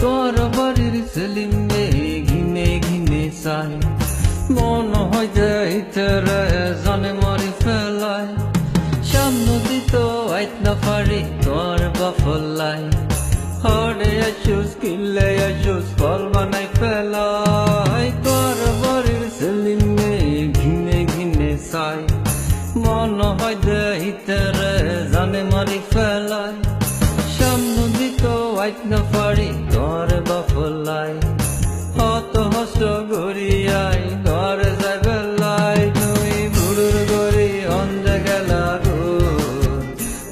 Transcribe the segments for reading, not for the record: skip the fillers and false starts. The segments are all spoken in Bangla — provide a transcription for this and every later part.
তোর বাড়ির সেলিমে ঘিনে ঘিনে চাই মন হয় যে ইতরে জানে মারি ফেলায় সামনে দিত আইত না পারি তোর বাফলাই হরে আসুস কিনলে আসুস ফল বানাই ফেলাই তোর বাড়ির সেলিমে ঘিনে ঘিনে চাই মন হয় যে ইতরে জানে মারি ফেলায় সামনে দিত আইত না পারি তোর বাফলাই হত হস্ত গড়িয়াই ঘরে যাই বেলাই তুই বুড়ুর গড়ি অন্ধে গেলা গো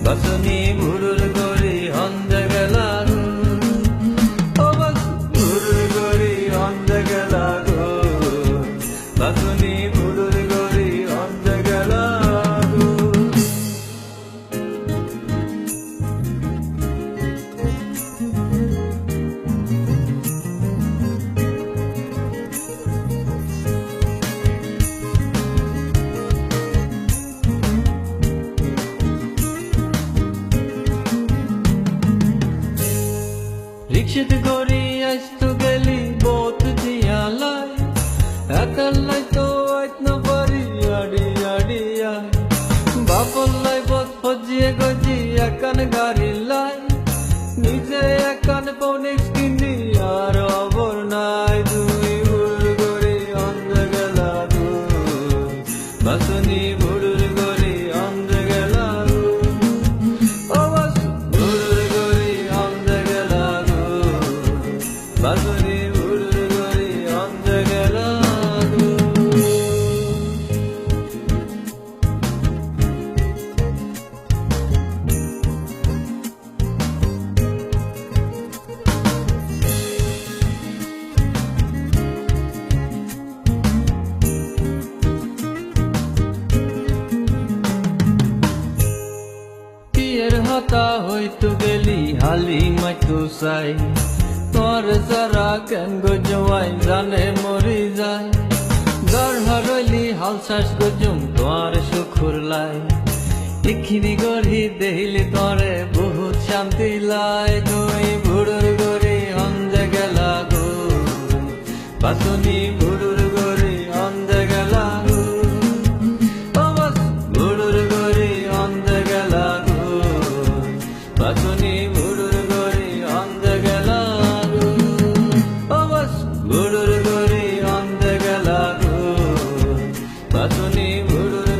বাসনি বুড়ুর গড়ি অন্ধে গেলা গো ও বাস বুড়ুর গড়ি অন্ধে গেলা গো বাসনি বুড়ুর গড়ি অন্ধে গেলা গো রিক্সাতে করে আসতো গেলি বহুত দিয়ালাই একালাই তো আইত না পারি আড়ি আড়ি আয় বাপলাই বত ফজিয়ে গজি একান গাড়ি লাই নিজে একান পৌনিক্স কিনি আর অবর নাই দুই বুড়ুর গড়ি অন্ধে গেলা গো বাসনি বুড়ুর গড়ি অন্ধে গেলা গো ও বাস বুড়ুর গড়ি অন্ধে গেলা গো বাসনি বুড়ুর গড়ি অন্ধে গেলা গো বিয়ের হতা হইতো গেলি হালি মাইতো চাই তোর যারা কেন গো জওয়াই জানে মরি যায় দর হরইলি হাল শ্বাস গজুম তোর সুখুর লাই এখিনি গড়ি দেহিলি তরে বহুত শান্তি লাই তুই বুড়ুর গড়ি অন্ধে গেলা গো বাসনি বুড়ুর গড়ি অন্ধে গেলা গো ও বাস বুড়ুর গড়ি অন্ধে গেলা গো বাসনি বুড়ুর গড়ি অন্ধে গেলা গো ও বাস বুড়ুর গড়ি অন্ধে গেলা গো বাসনি বুড়ুর